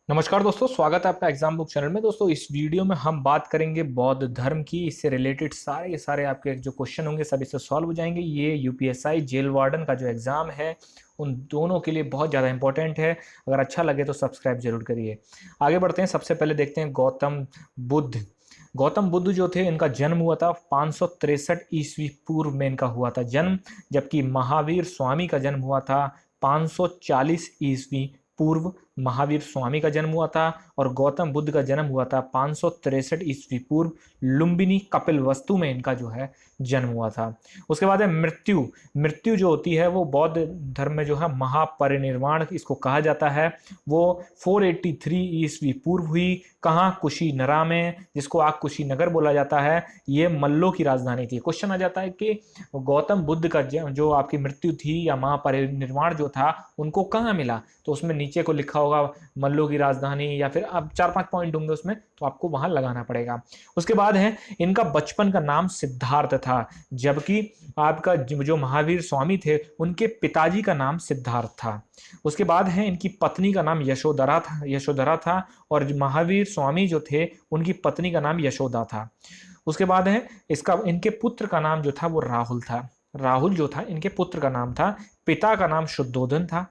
नमस्कार दोस्तों, स्वागत है आपका एग्जाम बुक चैनल में। दोस्तों, इस वीडियो में हम बात करेंगे बौद्ध धर्म की। इससे रिलेटेड सारे के सारे आपके जो क्वेश्चन होंगे सब इससे सॉल्व हो जाएंगे। ये यूपीएसआई जेल वार्डन का जो एग्जाम है उन दोनों के लिए बहुत ज़्यादा इंपॉर्टेंट है। अगर अच्छा लगे तो सब्सक्राइब जरूर करिए। आगे बढ़ते हैं। सबसे पहले देखते हैं गौतम बुद्ध। गौतम बुद्ध जो थे, इनका जन्म हुआ था 563 ईस्वी पूर्व में इनका हुआ था जन्म। जबकि महावीर स्वामी का जन्म हुआ था 540 ईस्वी पूर्व। महावीर स्वामी का जन्म हुआ था। और गौतम बुद्ध का जन्म हुआ था 563 ईस्वी पूर्व। लुम्बिनी कपिल वस्तु में इनका जो है जन्म हुआ था। उसके बाद है मृत्यु। मृत्यु जो होती है वो बौद्ध धर्म में जो है महापरिनिर्वाण इसको कहा जाता है। वो 483 ईस्वी पूर्व हुई। कहाँ? कुशीनरा में, जिसको आज कुशीनगर बोला जाता है। ये मल्लों की राजधानी थी। क्वेश्चन आ जाता है कि गौतम बुद्ध का जो आपकी मृत्यु थी या महापरिनिर्वाण जो था उनको कहाँ मिला, तो उसमें नीचे को लिखा होगा मल्लों की राजधानी, या फिर अब 4-5 पॉइंट होंगे उसमें, तो आपको वहां लगाना पड़ेगा। उसके बाद है इनका बचपन का नाम सिद्धार्थ था। जबकि आपका जो महावीर स्वामी थे उनके पिताजी का नाम सिद्धार्थ था। उसके बाद है इनकी पत्नी का नाम यशोधरा था। और महावीर स्वामी जो थे उनकी पत्नी का नाम यशोदा था। उसके बाद है इनके पुत्र का नाम जो था वो राहुल था। राहुल जो था इनके पुत्र का नाम था। पिता का नाम शुद्धोधन था।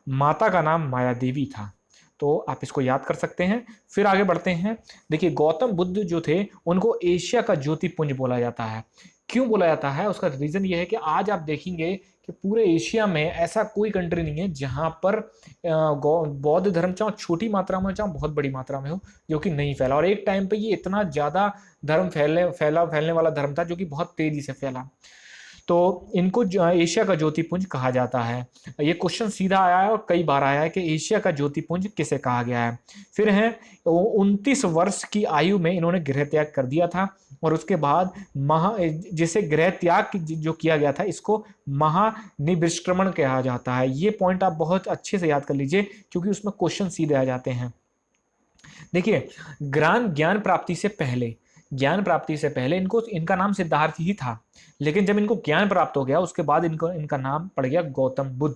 माता का नाम माया देवी था। तो आप इसको याद कर सकते हैं। फिर आगे बढ़ते हैं। देखिए, गौतम बुद्ध जो थे उनको एशिया का ज्योतिपुंज बोला जाता है। क्यों बोला जाता है? उसका रीजन ये है कि आज आप देखेंगे कि पूरे एशिया में ऐसा कोई कंट्री नहीं है जहां पर बौद्ध धर्म चाहे छोटी मात्रा में चाहे बहुत बड़ी मात्रा में हो, जो कि नहीं फैला। और एक टाइम पे ये इतना ज्यादा धर्म फैलने वाला धर्म था जो कि बहुत तेजी से फैला। तो इनको एशिया का ज्योतिपुंज कहा जाता है। ये क्वेश्चन सीधा आया है और कई बार आया है कि एशिया का ज्योतिपुंज किसे कहा गया है। फिर है 29 वर्ष की आयु में इन्होंने गृह त्याग कर दिया था। और उसके बाद जिसे गृह त्याग जो किया गया था इसको महानिविष्क्रमण कहा जाता है। ये पॉइंट आप बहुत अच्छे से याद कर लीजिए क्योंकि उसमें क्वेश्चन सीधे आ जाते हैं। देखिए, ज्ञान प्राप्ति से पहले इनका नाम सिद्धार्थ ही था। लेकिन जब इनको ज्ञान प्राप्त हो गया उसके बाद इनका नाम पड़ गया गौतम बुद्ध।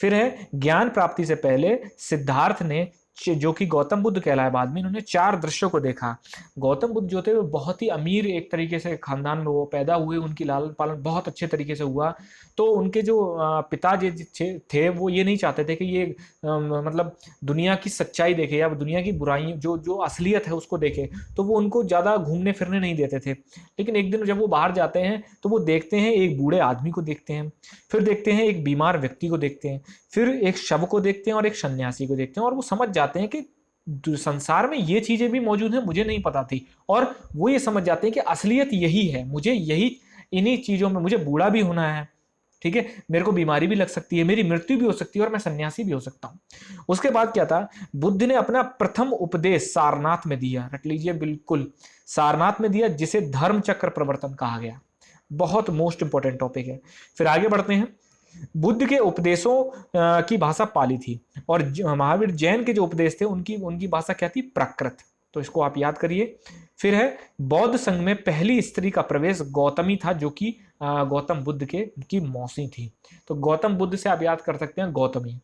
फिर है ज्ञान प्राप्ति से पहले सिद्धार्थ ने जो कि गौतम बुद्ध कहलाए बाद में, इन्होंने 4 दृश्यों को देखा। गौतम बुद्ध जो थे वो बहुत ही अमीर एक तरीके से खानदान में वो पैदा हुए। उनकी लालन पालन बहुत अच्छे तरीके से हुआ। तो उनके जो पिताजी थे वो ये नहीं चाहते थे कि ये मतलब दुनिया की सच्चाई देखे या दुनिया की बुराई जो जो असलियत है उसको देखे। तो वो उनको ज़्यादा घूमने फिरने नहीं देते थे। लेकिन एक दिन जब वो बाहर जाते हैं तो वो देखते हैं एक बूढ़े आदमी को देखते हैं, फिर देखते हैं एक बीमार व्यक्ति को देखते हैं, फिर एक शव को देखते हैं और एक सन्यासी को देखते हैं। और वो समझ जाते हैं कि संसार में ये चीजें भी मौजूद हैं, मुझे नहीं पता थी। और वो ये समझ जाते हैं कि असलियत यही है, मुझे यही इन्हीं चीजों में मुझे बूढ़ा भी होना है, ठीक है, मेरे को बीमारी भी लग सकती है, मेरी मृत्यु भी हो सकती है और मैं सन्यासी भी हो सकता हूं। उसके बाद क्या था, बुद्ध ने अपना प्रथम उपदेश सारनाथ में दिया। रट लीजिए बिल्कुल, सारनाथ में दिया, जिसे धर्म चक्र प्रवर्तन कहा गया। बहुत मोस्ट इंपॉर्टेंट टॉपिक है। फिर आगे बढ़ते हैं। बुद्ध के उपदेशों की भाषा पाली थी। और महावीर जैन के जो उपदेश थे उनकी उनकी भाषा क्या थी? प्राकृत। तो इसको आप याद करिए। फिर है बौद्ध संघ में पहली स्त्री का प्रवेश गौतमी था, जो कि गौतम बुद्ध के की मौसी थी। तो गौतम बुद्ध से आप याद कर सकते हैं गौतमी।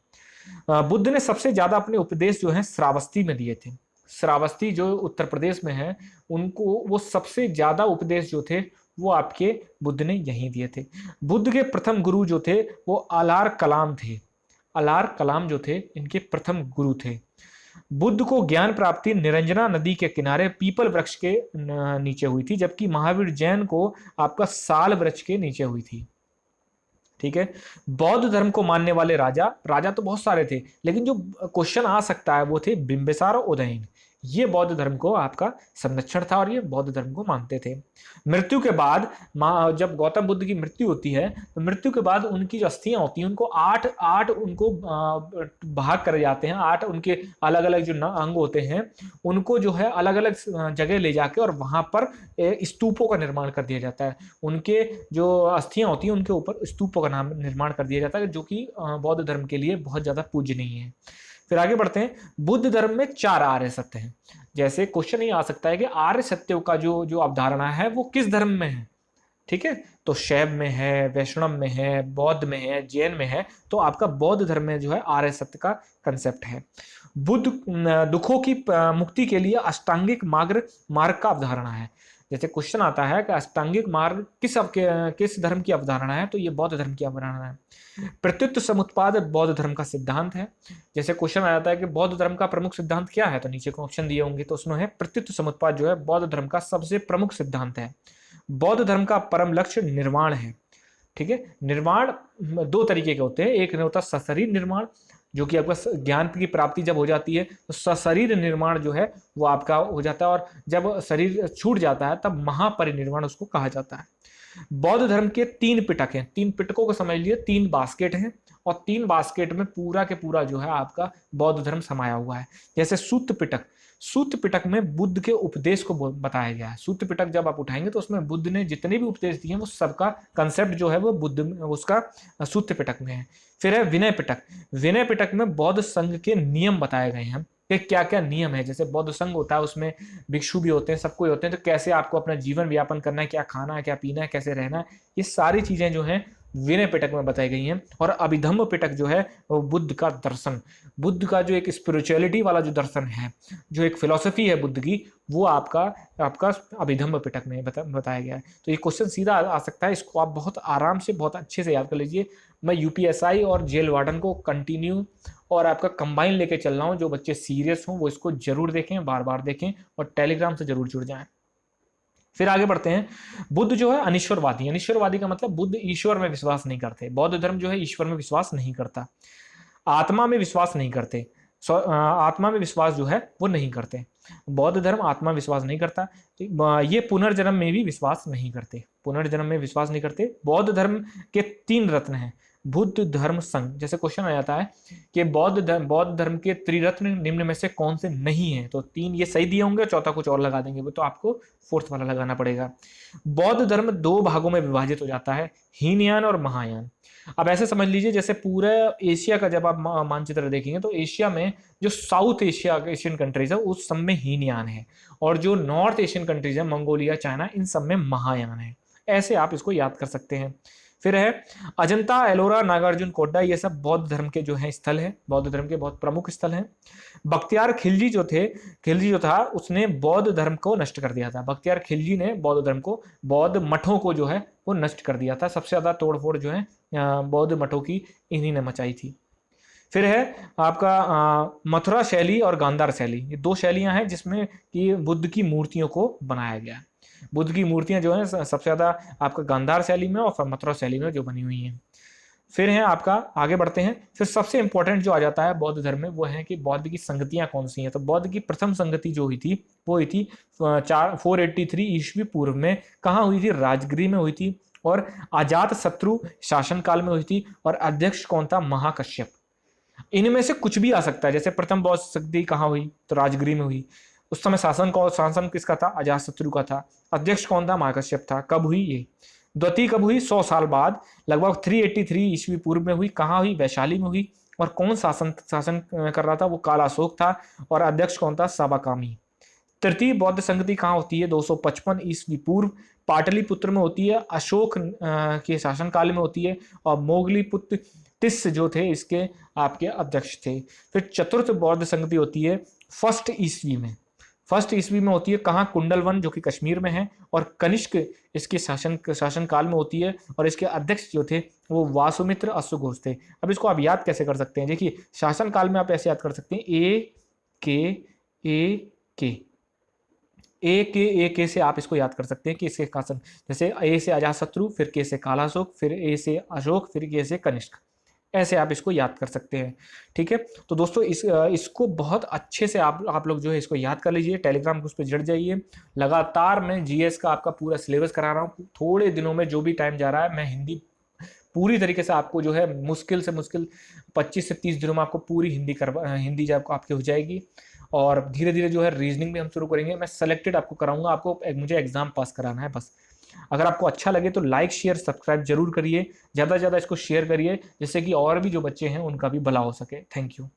बुद्ध ने सबसे ज्यादा अपने उपदेश जो है श्रावस्ती में दिए थे। श्रावस्ती जो उत्तर प्रदेश में है, उनको वो सबसे ज्यादा उपदेश जो थे वो आपके बुद्ध ने यहीं दिए थे। बुद्ध के प्रथम गुरु जो थे वो अलार कलाम थे। अलार कलाम जो थे इनके प्रथम गुरु थे। बुद्ध को ज्ञान प्राप्ति निरंजना नदी के किनारे पीपल वृक्ष के नीचे हुई थी, जबकि महावीर जैन को आपका साल वृक्ष के नीचे हुई थी। ठीक है। बौद्ध धर्म को मानने वाले राजा तो बहुत सारे थे, लेकिन जो क्वेश्चन आ सकता है वो थे बिंबिसार और उदयन। ये बौद्ध धर्म को आपका संरक्षण था और ये बौद्ध धर्म को मानते थे। मृत्यु के बाद जब गौतम बुद्ध की मृत्यु होती है तो मृत्यु के बाद उनकी जो अस्थियां होती हैं उनको आठ आठ उनको भाग करे जाते हैं। 8 उनके अलग अलग जो अंग होते हैं उनको जो है अलग अलग जगह ले जाके और वहां पर स्तूपों का निर्माण कर दिया जाता है। उनके जो अस्थियां होती हैं उनके ऊपर स्तूपों का निर्माण कर दिया जाता है, जो कि बौद्ध धर्म के लिए बहुत ज्यादा पूजनीय है। फिर आगे बढ़ते हैं। बुद्ध धर्म में 4 आर्य सत्य हैं। जैसे क्वेश्चन ये आ सकता है कि आर्य सत्य का जो जो अवधारणा है वो किस धर्म में है? ठीक है, तो शैव में है, वैष्णव में है, बौद्ध में है, जैन में है, तो आपका बौद्ध धर्म में जो है आर्य सत्य का कंसेप्ट है। बुद्ध दुखों की मुक्ति के लिए अष्टांगिक मार्ग मार्ग का अवधारणा है। जैसे क्वेश्चन आता है कि अष्टांगिक मार्ग किस धर्म की अवधारणा है, तो ये बौद्ध धर्म की अवधारणा है। प्रत्युत समुत्पाद बौद्ध धर्म का सिद्धांत है। जैसे क्वेश्चन आ जाता है कि बौद्ध धर्म का प्रमुख सिद्धांत क्या है, तो नीचे को ऑप्शन दिए होंगे, तो उसमें है प्रत्युत समुत्पाद जो है बौद्ध धर्म का सबसे प्रमुख सिद्धांत है। बौद्ध धर्म का परम लक्ष्य निर्वाण है। ठीक है, निर्वाण दो तरीके के होते हैं, एक होता है सशरीर निर्माण, जो कि आपका ज्ञान की प्राप्ति जब हो जाती है तो सशरीर निर्माण जो है वो आपका हो जाता है, और जब शरीर छूट जाता है तब महापरिनिर्वाण उसको कहा जाता है। बौद्ध धर्म के 3 पिटक हैं, 3 पिटकों को समझ लिए, 3 बास्केट हैं, और 3 बास्केट में पूरा के पूरा जो है आपका बौद्ध धर्म समाया हुआ है। जैसे सूत्र पिटक, सूत्र पिटक में बुद्ध के उपदेश को बताया गया है। सूत्र पिटक जब आप उठाएंगे तो उसमें बुद्ध ने जितने भी उपदेश दिए हैं वो सबका कंसेप्ट जो है वो बुद्ध उसका सूत्र पिटक में है। फिर है विनय पिटक, विनय पिटक में बौद्ध संघ के नियम बताए गए हैं कि क्या क्या नियम है। जैसे बौद्ध संघ होता है उसमें भिक्षु भी होते हैं, सबको होते हैं, तो कैसे आपको अपना जीवन व्यापन करना है, क्या खाना है, क्या पीना है, कैसे रहना है, ये सारी चीजें जो हैं विनय पिटक में बताई गई हैं। और अभिधम्म पिटक जो है वो बुद्ध का दर्शन, बुद्ध का जो एक स्पिरिचुअलिटी वाला जो दर्शन है, जो एक फिलॉसफी है बुद्ध की, वो आपका आपका अभिधम्म पिटक में बताया गया है। तो ये क्वेश्चन सीधा आ सकता है, इसको आप बहुत आराम से बहुत अच्छे से याद कर लीजिए। मैं यूपीएसआई और जेल वार्डन को कंटिन्यू और आपका कंबाइन लेके चल रहा हूँ। जो बच्चे सीरियस हों वो इसको जरूर देखें, बार बार देखें, और टेलीग्राम से जरूर जुड़ जाएं। फिर आगे बढ़ते हैं। बुद्ध जो है अनिश्वरवादी, अनिश्वरवादी का मतलब बुद्ध ईश्वर में विश्वास नहीं करते। बौद्ध धर्म जो है ईश्वर में विश्वास नहीं करता, आत्मा में विश्वास नहीं करते, आत्मा में विश्वास जो है वो नहीं करते। बौद्ध धर्म आत्मा विश्वास नहीं करता, तो ये पुनर्जन्म में भी विश्वास नहीं करते, पुनर्जन्म में विश्वास नहीं करते। बौद्ध धर्म के 3 रत्न हैं, बुद्ध धर्म संघ। जैसे क्वेश्चन आ जाता है कि बौद्ध धर्म के त्रिरत्न निम्न में से कौन से नहीं है, तो 3 ये सही दिए होंगे, चौथा कुछ और लगा देंगे, वो तो आपको 4th वाला लगाना पड़ेगा। बौद्ध धर्म 2 भागों में विभाजित हो जाता है, हीनयान और महायान। अब ऐसे समझ लीजिए जैसे पूरे एशिया का जब आप मानचित्र देखेंगे तो एशिया में जो साउथ एशिया एशियन कंट्रीज है उस सब में हीनयान है, और जो नॉर्थ एशियन कंट्रीज है मंगोलिया, चाइना, इन सब में महायान है। ऐसे आप इसको याद कर सकते हैं। फिर है अजंता, एलोरा, नागार्जुन कोटडा, ये सब बौद्ध धर्म के जो है स्थल है, बौद्ध धर्म के बहुत प्रमुख स्थल हैं। बख्तियार खिलजी जो था उसने बौद्ध धर्म को नष्ट कर दिया था। बख्तियार खिलजी ने बौद्ध धर्म को, बौद्ध मठों को जो है वो नष्ट कर दिया था। सबसे ज्यादा तोड़फोड़ जो है बौद्ध मठों की इन्हीं ने मचाई थी। फिर है आपका मथुरा शैली और गांधार शैली, ये 2 शैलियां हैं जिसमें कि बुद्ध की मूर्तियों को बनाया गया। बुद्ध की मूर्तियां जो है सबसे ज्यादा आपका गांधार शैली में और मथुरा शैली में जो बनी हुई हैं। फिर है आपका आगे बढ़ते हैं। फिर सबसे इंपॉर्टेंट जो आ जाता है बौद्ध धर्म में वो है कि बौद्ध की संगतियां कौन सी हैं। तो बौद्ध की प्रथम संगति जो हुई थी वो हुई थी 483 ईस्वी पूर्व में। कहाँ हुई थी? राजगृह में हुई थी, और अजात शत्रु शासन काल में हुई थी, और अध्यक्ष कौन था? महाकश्यप। इनमें से कुछ भी आ सकता है। जैसे प्रथम बौद्ध संगति कहाँ हुई? तो राजगृह में हुई। उस समय शासन किसका था? अजातशत्रु का था। अध्यक्ष कौन था? महाकश्यप था। कब हुई ये? द्वितीय कब हुई? 100 साल बाद, लगभग 383 ईस्वी पूर्व में हुई। कहाँ हुई? वैशाली में हुई। और कौन शासन कर रहा था? वो कालाशोक था। और अध्यक्ष कौन था? साबाकामी। तृतीय बौद्ध संगति कहाँ होती है? 255 ईस्वी पूर्व, पाटलिपुत्र में होती है। अशोक के शासन काल में होती है, और मोगलीपुत्र तिस जो थे इसके आपके अध्यक्ष थे। फिर चतुर्थ बौद्ध संगति होती है 1st ईस्वी में। 1st ईस्वी में होती है कहाँ? कुंडलवन जो कि कश्मीर में है, और कनिष्क इसके शासन काल में होती है, और इसके अध्यक्ष जो थे वो वासुमित्र अश्वघोष थे। अब इसको आप याद कैसे कर सकते हैं? देखिए शासन काल में आप ऐसे याद कर सकते हैं, ए के से आप इसको याद कर सकते हैं कि इसके शासन, जैसे ए से अजातशत्रु, फिर के से कालाशोक, फिर ए से अशोक, फिर के से कनिष्क। ऐसे आप इसको याद कर सकते हैं। ठीक है, तो दोस्तों इसको बहुत अच्छे से आप लोग जो है इसको याद कर लीजिए। टेलीग्राम ग्रुप पे जुड़ जाइए। लगातार मैं जीएस का आपका पूरा सिलेबस करा रहा हूँ। थोड़े दिनों में जो भी टाइम जा रहा है मैं हिंदी पूरी तरीके से आपको जो है मुश्किल से मुश्किल 25 से 30 दिनों में आपको पूरी हिंदी जब आपकी हो जाएगी। और धीरे धीरे जो है रीजनिंग भी हम शुरू करेंगे। मैं सेलेक्टेड आपको कराऊंगा, आपको मुझे एग्जाम पास कराना है बस। अगर आपको अच्छा लगे तो लाइक शेयर सब्सक्राइब जरूर करिए, ज़्यादा से ज़्यादा इसको शेयर करिए, जिससे कि और भी जो बच्चे हैं उनका भी भला हो सके। Thank you.